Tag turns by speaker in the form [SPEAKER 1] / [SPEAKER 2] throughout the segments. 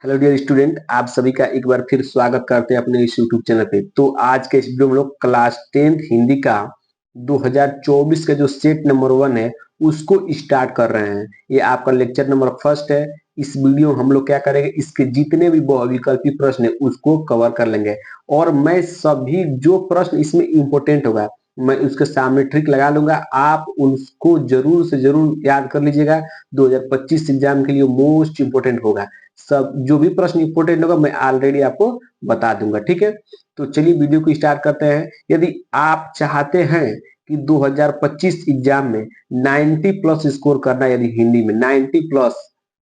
[SPEAKER 1] Hello dear student, आप सभी का एक बार फिर स्वागत करते हैं अपने इस यूट्यूब चैनल पे। तो आज के इस वीडियो में हम लोग क्लास 10th हिंदी का 2024 का जो सेट नंबर 1 है उसको स्टार्ट कर रहे हैं। ये आपका लेक्चर नंबर फर्स्ट है। इस वीडियो में हम लोग क्या करेंगे, इसके जितने भी विकल्पी प्रश्न है उसको कवर कर लेंगे और मैं सभी जो प्रश्न इसमें इंपोर्टेंट होगा मैं उसके सामने ट्रिक लगा लूंगा। आप उसको जरूर से जरूर याद कर लीजिएगा। 2025 एग्जाम के लिए मोस्ट इंपोर्टेंट होगा। सब जो भी प्रश्न इंपोर्टेंट होगा मैं ऑलरेडी आपको बता दूंगा। ठीक है, तो चलिए वीडियो को स्टार्ट करते हैं। यदि आप चाहते हैं कि 2025 एग्जाम में 90 प्लस स्कोर करना है, यदि हिंदी में 90 प्लस,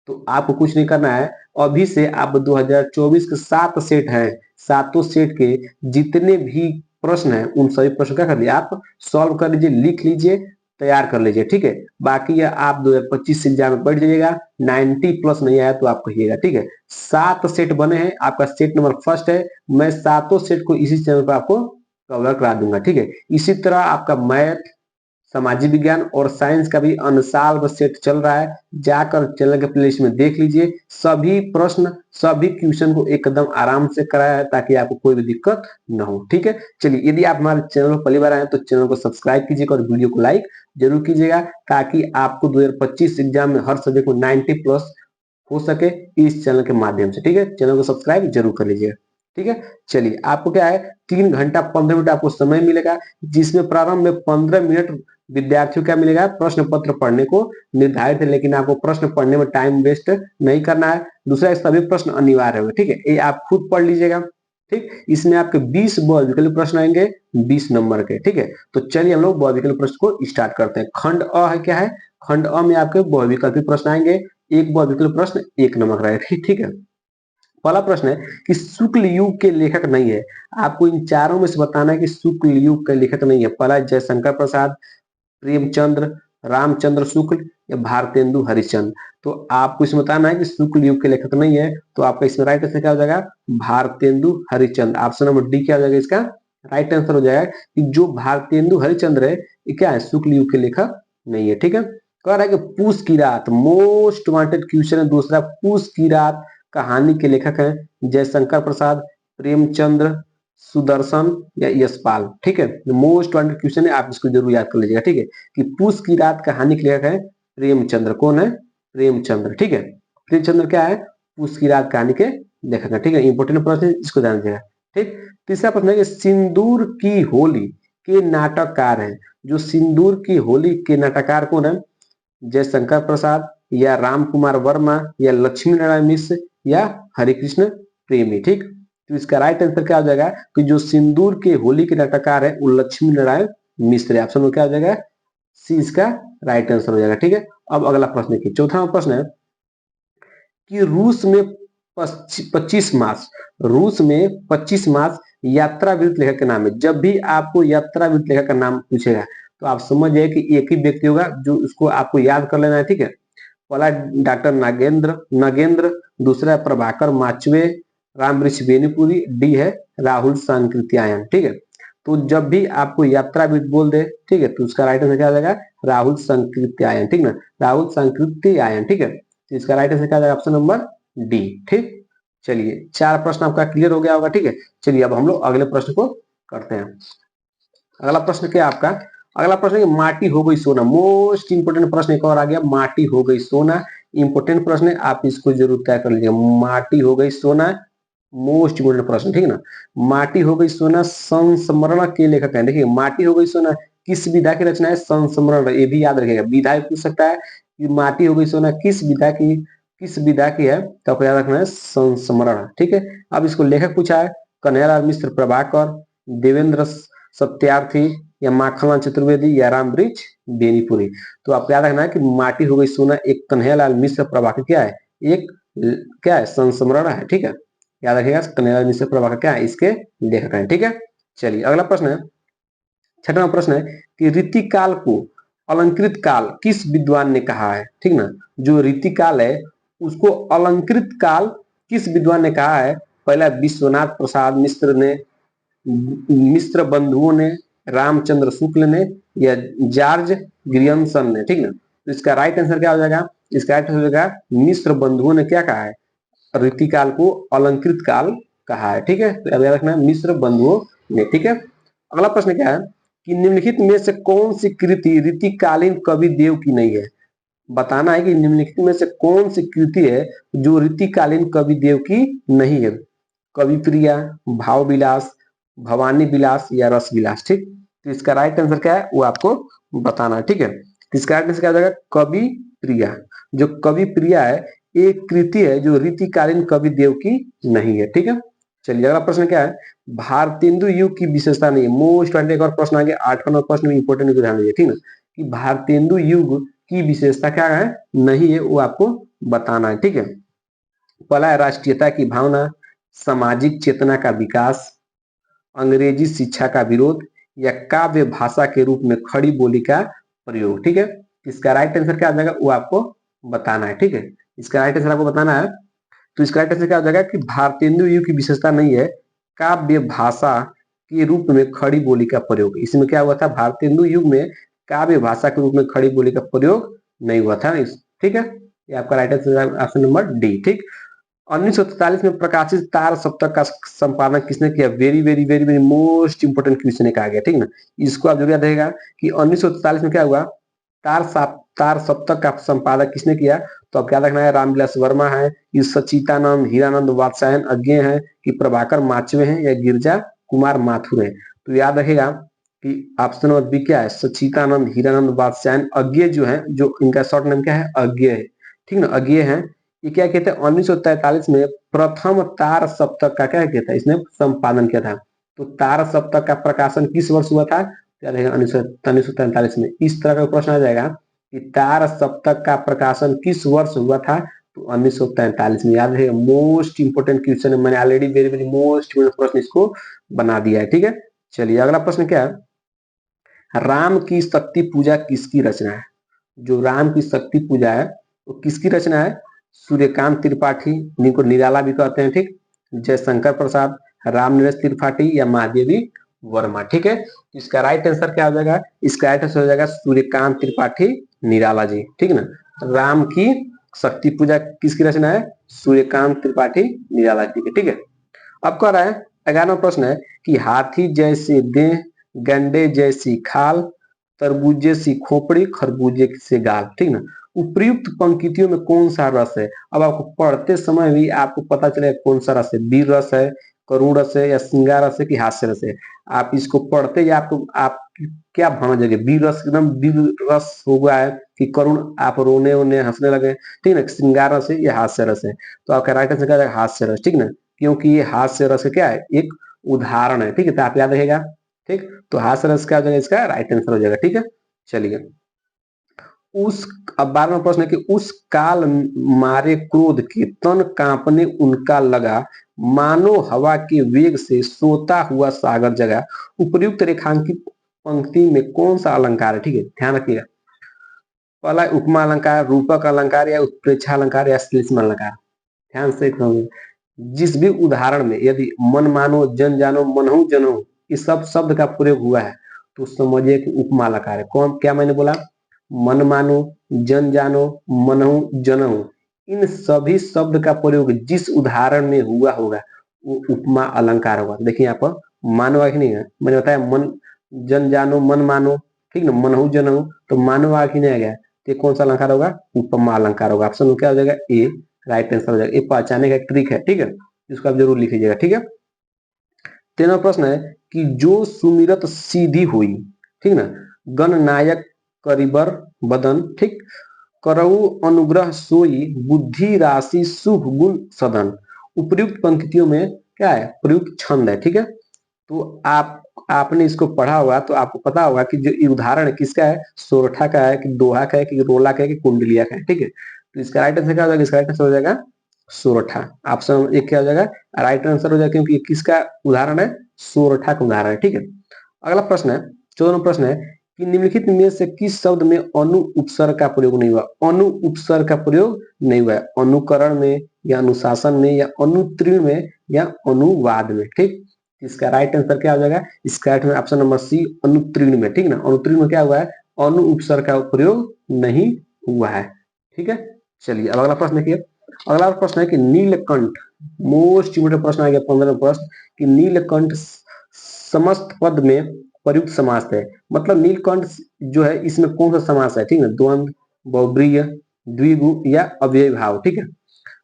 [SPEAKER 1] तो आपको कुछ नहीं करना है। अभी से आप 2024 के 7 सेट हैं, सातों सेट के जितने भी प्रश्न हैं उन सभी प्रश्न क्या कर लीजिए, आप सॉल्व कर लीजिए, लिख लीजिए, तैयार कर लीजिए। ठीक है, बाकी आप 2025 एग्जाम में बैठ जाइएगा। 90 प्लस नहीं आया तो आप कहिएगा। ठीक है, 7 सेट बने हैं, आपका सेट नंबर फर्स्ट है। मैं सातों सेट को इसी चैनल पर आपको कवर करा दूंगा। ठीक है, इसी तरह आपका मैथ, सामाजिक विज्ञान और साइंस का भी अनसाल्व सेट चल रहा है। जाकर चैनल के प्लेलिस्ट में देख लीजिए। सभी प्रश्न, सभी क्वेश्चन को एकदम आराम से कराया है ताकि आपको कोई भी दिक्कत न हो। ठीक है, चलिए, यदि आप हमारे चैनल पर पहली बार आए तो चैनल को सब्सक्राइब कीजिएगा और वीडियो को लाइक जरूर कीजिएगा ताकि आपको 2025 एग्जाम में हर सब्जेक्ट में 90 प्लस हो सके इस चैनल के माध्यम से। ठीक है, चैनल को सब्सक्राइब जरूर कर लीजिएगा। ठीक है, चलिए, आपको क्या है, 3 घंटा 15 मिनट आपको समय मिलेगा, जिसमें प्रारंभ में 15 मिनट विद्यार्थियों क्या मिलेगा, प्रश्न पत्र पढ़ने को निर्धारित है, लेकिन आपको प्रश्न पढ़ने में टाइम वेस्ट नहीं करना है। दूसरा, सभी प्रश्न अनिवार्य होगा। ठीक है, ये आप खुद पढ़ लीजिएगा। ठीक, इसमें आपके 20 विकल्प प्रश्न आएंगे, 20 नंबर के। ठीक है, तो चलिए हम लोग विकल्प प्रश्न को स्टार्ट करते हैं। खंड अ है, क्या है, खंड अ में आपके विकल्पी प्रश्न आएंगे। एक विकल्प प्रश्न 1 नंबर रहेगा। ठीक है, पहला प्रश्न है कि शुक्ल युग के लेखक नहीं है। आपको इन चारों में से बताना है कि शुक्ल युग के लेखक नहीं है। पहला जयशंकर प्रसाद, प्रेमचंद्र, रामचंद्र शुक्ल या भारतेंदु हरिश्चंद्र। तो आपको इसमें बताना है कि शुक्ल युग के लेखक नहीं है, तो आपका इसमें राइट आंसर क्या हो जाएगा, Bharatendu Harishchandra. Option number D क्या हो जाएगा, इसका राइट आंसर हो जाएगा कि जो भारतेंदु हरिश्चंद्र है ये क्या है, शुक्ल युग के लेखक नहीं है। ठीक है, कह रहा है कि पूस की रात, मोस्ट वांटेड क्वेश्चन है दूसरा। पूस की रात कहानी के लेखक हैं जयशंकर प्रसाद, प्रेमचंद्र, सुदर्शन या यशपाल। ठीक है, मोस्ट वांटेड क्वेश्चन है, आप इसको जरूर याद कर लीजिएगा। ठीक है, कि पूस की रात कहानी के लेखक है प्रेमचंद्र। कौन है, प्रेमचंद्र। ठीक है, प्रेमचंद्र क्या है, पूस की रात कहानी के लेखक है। ठीक है, इंपोर्टेंट प्रश्न है, इसको ध्यान दीजिएगा। ठीक, तीसरा प्रश्न है कि सिंदूर की होली के नाटककार हैं। जो सिंदूर की होली के नाटककार कौन है, जयशंकर प्रसाद या राम कुमार वर्मा या लक्ष्मी नारायण मिश्र या हरिकृष्ण प्रेमी। ठीक, तो इसका राइट आंसर क्या हो जाएगा कि जो सिंदूर के होली के नाटककार है वो लक्ष्मी नारायण मिश्र है। ऑप्शन में क्या हो जाएगा, सी इसका राइट आंसर हो जाएगा। ठीक है, अब अगला प्रश्न देखिए। चौथा प्रश्न है कि रूस में 25 मार्च, रूस में 25 मार्च यात्रा वृत्त लेखक का नाम है। जब भी आपको यात्रा वृत्त लेखक का नाम पूछेगा तो आप समझ जाइए कि एक ही व्यक्ति होगा जो उसको आपको याद कर लेना है। ठीक है, पहला डॉक्टर नागेंद्र नगेंद्र, दूसरा प्रभाकर माचवे, रामवृक्ष बेनीपुरी, डी है राहुल सांकृत्यायन। ठीक है, तो जब भी आपको यात्रा वृत्त बोल दे, ठीक है, तो उसका राइट आंसर क्या हो जाएगा, राहुल सांकृत्यायन। ठीक ना, राहुल सांकृत्यायन। ठीक है, तो इसका राइट आंसर क्या हो जाएगा, ऑप्शन नंबर डी। ठीक, चलिए, 4 प्रश्न आपका क्लियर हो गया होगा। ठीक है, चलिए अब हम लोग अगले प्रश्न को करते हैं। अगला प्रश्न क्या है आपका, अगला प्रश्न है माटी हो गई सोना। मोस्ट इंपोर्टेंट प्रश्न एक और आ गया, माटी हो गई सोना। इंपोर्टेंट प्रश्न है, आप इसको जरूर तय कर लीजिए। माटी हो गई सोना, मोस्ट इंपोर्टेंट प्रश्न। ठीक है ना, माटी हो गई सोना संस्मरण के लेखक है। देखिए, माटी हो गई सोना किस विधा की रचना है, संस्मरण। ये भी याद रखिएगा, विधा पूछ सकता है कि माटी हो गई सोना किस विधा की, किस विधा की है, तो आपको याद रखना है संस्मरण। ठीक है, अब इसको लेखक पूछा है, कन्हैयालाल मिश्र प्रभाकर, देवेंद्र सत्यार्थी या माखनलाल चतुर्वेदी या रामवृक्ष बेनीपुरी। तो आपको याद रखना है कि माटी हो गई सोना एक कन्हैयालाल मिश्र प्रभाकर क्या है, एक क्या है, संस्मरण है। ठीक है, याद रखिएगा, कन्हैयालाल मिश्र प्रभाकर क्या है, इसके लेखक हैं। ठीक है, चलिए अगला प्रश्न है, छठवां प्रश्न है कि रीतिकाल को अलंकृत काल किस विद्वान ने कहा है। ठीक ना, जो रीतिकाल है उसको अलंकृत काल किस विद्वान ने कहा है। पहला विश्वनाथ प्रसाद मिश्र ने, मिश्र बंधुओं ने, रामचंद्र शुक्ल ने या जॉर्ज ग्रियर्सन ने। ठीक ना, तो इसका राइट आंसर क्या हो जाएगा, इसका राइट आंसर हो जाएगा मिश्र बंधुओं ने क्या कहा है, रीतिकाल को अलंकृत काल कहा है। ठीक है, तो अब याद रखना मिस्र बंधुओं ने। ठीक है, अगला प्रश्न क्या है कि निम्नलिखित में से कौन सी कृति रीतिकालीन कवि देव की नहीं है। बताना है कि निम्नलिखित में से कौन सी कृति है जो रीतिकालीन कवि देव की नहीं है। कवि प्रिया, भाव विलास, भवानी विलास या रस विलास। ठीक, तो इसका राइट आंसर क्या है वो आपको बताना है। ठीक है, तो इसका राइट आंसर क्या हो जाएगा, कवि प्रिया। जो कवि प्रिया है एक कृति है जो रीतिकालीन कवि देव की नहीं है। ठीक है, चलिए अगला प्रश्न क्या है, भारतेंदु युग की विशेषता नहीं है। मोस्ट एक और प्रश्न आगे 8वां नंबर प्रश्न में इंपोर्टेंट ध्यान दीजिए। ठीक है, कि भारतेंदु युग की विशेषता क्या है, नहीं है, वो आपको बताना है। ठीक है, पहला है राष्ट्रीयता की भावना, सामाजिक चेतना का विकास, अंग्रेजी शिक्षा का विरोध या काव्य भाषा के रूप में खड़ी बोली का प्रयोग। ठीक है, इसका राइट आंसर क्या आ जाएगा वो आपको बताना है। ठीक है, इसका राइट आंसर आपको बताना है। तो इसका राइट आंसर क्या हो जाएगा कि भारतेंदु युग की विशेषता नहीं है काव्य भाषा के रूप में खड़ी बोली का प्रयोग। इसमें क्या हुआ था, भारतेंदु युग में काव्य भाषा के रूप में खड़ी बोली का प्रयोग नहीं हुआ था। ठीक है, ये आपका right answer option number D. ठीक, 1943 में प्रकाशित तार सप्तक का संपादन किसने किया। Very very very very most important question है, कहा गया। ठीक ना, इसको आप जरूर याद रहेगा कि 1943 में क्या हुआ, तार सप्तक का संपादक किसने किया। तो अब क्या रखना है, रामविलास वर्मा है, कि सचितानंद हीरानंद वात्स्यायन अज्ञे हैं, कि प्रभाकर माचवे हैं या गिरजा कुमार माथुर हैं। तो याद रखेगा कि ऑप्शन नंबर बी क्या है, सचितानंद हीरानंद वात्स्यायन अज्ञे जो है, जो इनका शॉर्ट नेम क्या है, अज्ञे है। ठीक ना, अज्ञे है। ये क्या कहते हैं, 1943 में प्रथम तार सप्तक का क्या कहता है, इसने संपादन किया था। तो तार सप्तक का प्रकाशन किस वर्ष हुआ था, क्या रहेगा 1943 में। इस तरह का प्रश्न आ जाएगा कि तार सप्तक का प्रकाशन किस वर्ष हुआ था, तो 1943 में। याद रहेगा, मोस्ट इंपोर्टेंट क्वेश्चन है, मैंने ऑलरेडी वेरी वेरी मोस्ट प्रश्न इसको बना दिया है। ठीक है, चलिए अगला प्रश्न क्या है, राम की शक्ति पूजा किसकी रचना है। जो राम की शक्ति पूजा है वो किसकी रचना है, सूर्यकांत त्रिपाठी, जिनको निराला भी कहते हैं। ठीक, जयशंकर प्रसाद, रामनिरस त्रिपाठी या महादेवी वर्मा। ठीक है, इसका राइट आंसर क्या हो जाएगा, इसका राइट आंसर हो जाएगा सूर्यकांत त्रिपाठी निराला जी। ठीक ना, राम की शक्ति पूजा किसकी रचना है, सूर्यकांत त्रिपाठी निराला जी की। ठीक है, अब कह रहा है 11वां प्रश्न है कि हाथी जैसे देह, गंडे जैसी खाल, तरबूजे सी खोपड़ी, खरबूजे से गाल। ठीक ना, उपयुक्त पंक्तियों में कौन सा रस है। अब आपको पढ़ते समय भी आपको पता चलेगा कौन सा रस है, वीर रस है, करुण रस है या श्रृंगार रस है कि हास्य रस है। आप इसको पढ़ते ही आपको आप क्या भावना जगे, वीर रस एकदम वीर रस हो गया है कि करुण आप रोने वोने हंसने लगे। ठीक ना, श्रृंगार रस है या हास्य रस है। तो आपका राइट आंसर क्या है, हास्य रस। ठीक ना, क्योंकि ये हास्य रस क्या है, एक उदाहरण है। ठीक है, तो आप याद रहेगा। ठीक, तो हास्य रस क्या हो जाएगा, इसका राइट आंसर हो जाएगा। ठीक है, चलिए उस अब 12वां प्रश्न है कि उस काल मारे क्रोध के तन कांपने उनका लगा, मानो हवा के वेग से सोता हुआ सागर जगा। उपर्युक्त रेखांकित पंक्ति में कौन सा अलंकार है। ठीक है, ध्यान रखिएगा, पहला उपमा अलंकार, रूपक अलंकार या उत्प्रेक्षा अलंकार या श्लेषम अलंकार। ध्यान से जिस भी उदाहरण में यदि मन मानो जन जानो मनहु जनो इस सब शब्द का प्रयोग हुआ है तो समझिए कि उपमा अलंकार है। कौन, क्या मैंने बोला, मन मानो जन जानो मनहु जनहु, इन सभी शब्द का प्रयोग जिस उदाहरण में हुआ होगा वो उपमा अलंकार होगा। देखिए यहाँ पर मानो कि नहीं है, मैंने बताया मन जन जानो मन मानो, ठीक ना, मनहु जनहु, तो मानो कि नहीं आ गया, तो कौन सा अलंकार होगा, उपमा अलंकार होगा। ऑप्शन क्या हो जाएगा, ए राइट आंसर हो जाएगा। ये पहचाने का एक ट्रिक है। ठीक है, इसको आप जरूर लिख लीजिएगा। ठीक है, 13वां प्रश्न है कि जो सुमिरत सीधी हुई, ठीक ना, गण नायक करिबर बदन, ठीक, करऊ अनुग्रह सोई, बुद्धि राशि शुभ गुण सदन। उपयुक्त पंक्तियों में क्या है, प्रयुक्त छंद है। ठीक है, तो आपने इसको पढ़ा होगा तो आपको पता होगा कि जो ये उदाहरण किसका है, सोरठा का है कि दोहा का है कि रोला का है कि कुंडलिया का है। ठीक है, तो इसका राइट आंसर क्या हो जाएगा, इसका राइट आंसर हो जाएगा सोरठा। ऑप्शन एक क्या हो जाएगा, राइट आंसर हो जाएगा, क्योंकि ये किसका उदाहरण है, सोरठा का उदाहरण है। ठीक है, अगला प्रश्न है 14वां प्रश्न है कि निम्नलिखित में से किस शब्द में अनु उपसर्ग का प्रयोग नहीं हुआ। अनु उपसर्ग का प्रयोग नहीं हुआ है, अनुकरण में या अनुशासन में या अनुत्तीर्ण में या अनुवाद में। ठीक, इसका राइट आंसर क्या हो जाएगा, इसका राइट ऑप्शन नंबर सी अनुत्तीर्ण में। ठीक ना, अनुत्तीर्ण में क्या हुआ है, अनु उपसर्ग का प्रयोग नहीं हुआ है। ठीक है, चलिए अब अगला प्रश्न देखिए, अगला प्रश्न है कि नीलकंठ, मोस्ट इम्पोर्टेंट प्रश्न आ गया 15 प्रश्न कि नीलकंठ समस्त पद में प्रयुक्त समास है। मतलब नीलकंठ जो है इसमें कौन सा समास है, ठीक है, द्वंद, बहुब्रीहि, द्विगु या अव्ययी भाव, ठीक है।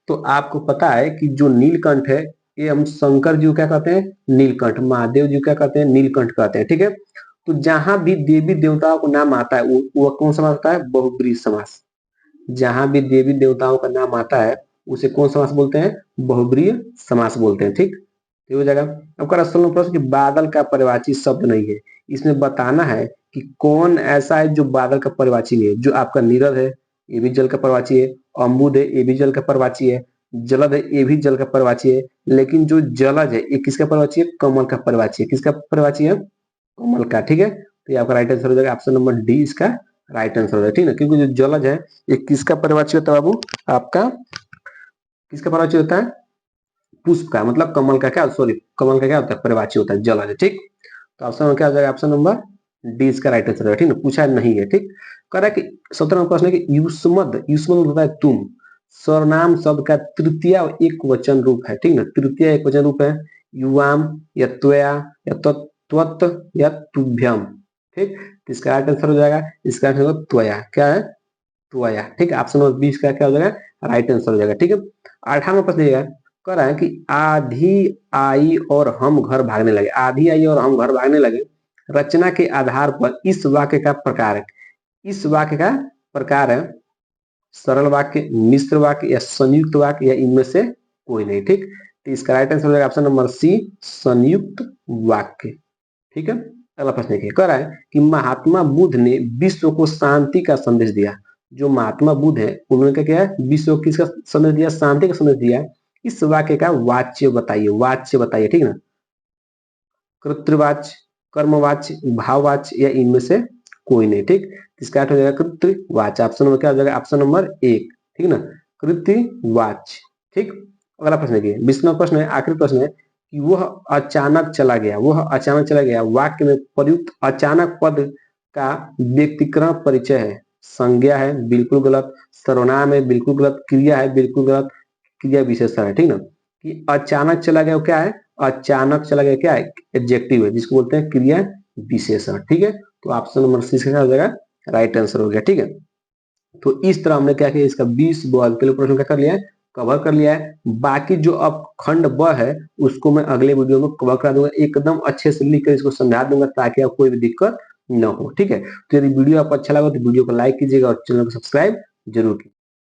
[SPEAKER 1] तो आपको पता है कि जो नीलकंठ है ये हम शंकर जी को क्या कहते हैं, नीलकंठ, महादेव जी को क्या कहते हैं, नीलकंठ कहते हैं, ठीक है। तो जहां भी देवी देवताओं का नाम आता है वो कौन सा समास होता है, बहुब्रीहि समास। जहां भी देवी देवताओं का नाम आता है उसे कौन समास बोलते हैं, बहुब्रीहि समास बोलते हैं, ठीक। तो हो जाएगा। अब करा 16 प्रश्न कि बादल का परिवाची शब्द नहीं है। इसमें बताना है कि कौन ऐसा है जो बादल का परिवाची नहीं है। जो आपका नीरद है ये भी जल का परिवाची है, अम्बुद है ये भी जल का परिवाची है, जलद है ये भी जल का परिवाची है, लेकिन जो जलज है ये किसका परिवाची है, कमल का परिवाची है। किसका परिवाची है, कमल का, ठीक है। तो ये आपका राइट आंसर हो जाएगा, ऑप्शन नंबर डी इसका राइट आंसर हो जाएगा, ठीक है। क्योंकि जो जलज है ये किसका परिवाची होता है बाबू, आपका किसका परिवाची होता है, पुष्प का, मतलब कमल का, क्या सॉरी कमल का क्या होता है, परिवाची होता है, जलज, ठीक। तो ऑप्शन में क्या हो जाएगा, ऑप्शन नंबर डी इसका राइट आंसर है, ठीक ना, पूछा नहीं है, ठीक। कह रहा है कि 17वां प्रश्न है कि युष्मद, युष्मद होता है तुम, सर्वनाम शब्द का तृतीय एक वचन रूप है, ठीक ना, तृतीय एक वचन रूप है, युवाम या त्वया या त्वत या तुभ्यम, ठीक। तो इसका राइट आंसर हो जाएगा, इसका आंसर होगा त्वया, क्या है, त्वया, ठीक है। ऑप्शन नंबर 20 का क्या हो जाएगा, राइट आंसर हो जाएगा, ठीक है। 18वां प्रश्न ये कह रहा है कि आधी आई और हम घर भागने लगे, आधी आई और हम घर भागने लगे रचना के आधार पर इस वाक्य का प्रकार है। इस वाक्य का प्रकार है सरल वाक्य, मिश्र वाक्य या संयुक्त वाक्य या इनमें से कोई नहीं, ठीक। तो इसका राइट आंसर हो जाएगा ऑप्शन नंबर सी, संयुक्त वाक्य, ठीक है। अगला प्रश्न देखिए, कह रहा है कि महात्मा बुद्ध ने विश्व को शांति का संदेश दिया। जो महात्मा बुद्ध है उन्होंने क्या किया, विश्व को किसका संदेश दिया, शांति का संदेश दिया। इस वाक्य का वाच्य बताइए, वाच्य बताइए, ठीक है ना, कृतवाच्य, कर्मवाच्य, भाववाच्य या इनमें से कोई नहीं, ठीक। इसका अर्थ हो जाएगा कृतवाच्य, ऑप्शन नंबर क्या हो जाएगा, ऑप्शन नंबर 1, ठीक ना, कृतवाच्य, ठीक। अगला प्रश्न देखिए, 20वां प्रश्न है, आखिरी प्रश्न है कि वह अचानक चला गया, वह अचानक चला गया वाक्य में प्रयुक्त अचानक पद का व्यक्तिकरण परिचय है, संज्ञा है बिल्कुल गलत, सर्वनाम है बिल्कुल गलत, क्रिया है बिल्कुल गलत, क्रिया विशेषण है, ठीक ना। कि अचानक चला गया क्या है, अचानक चला गया क्या है, एडजेक्टिव है जिसको बोलते हैं क्रिया विशेषण, ठीक है। तो ऑप्शन नंबर सी क्या हो जाएगा, राइट आंसर हो गया, ठीक है। तो इस तरह हमने क्या किया, इसका 20 पहले प्रश्न क्या कर लिया है, कवर कर लिया है। बाकी जो अब खंड ब है उसको मैं अगले वीडियो में कवर करा दूंगा, एकदम अच्छे से लिख कर इसको समझा दूंगा ताकि आपको कोई भी दिक्कत न हो, ठीक है। तो यदि वीडियो आपको अच्छा लगा तो वीडियो को लाइक कीजिएगा और चैनल को सब्सक्राइब जरूर कीजिएगा।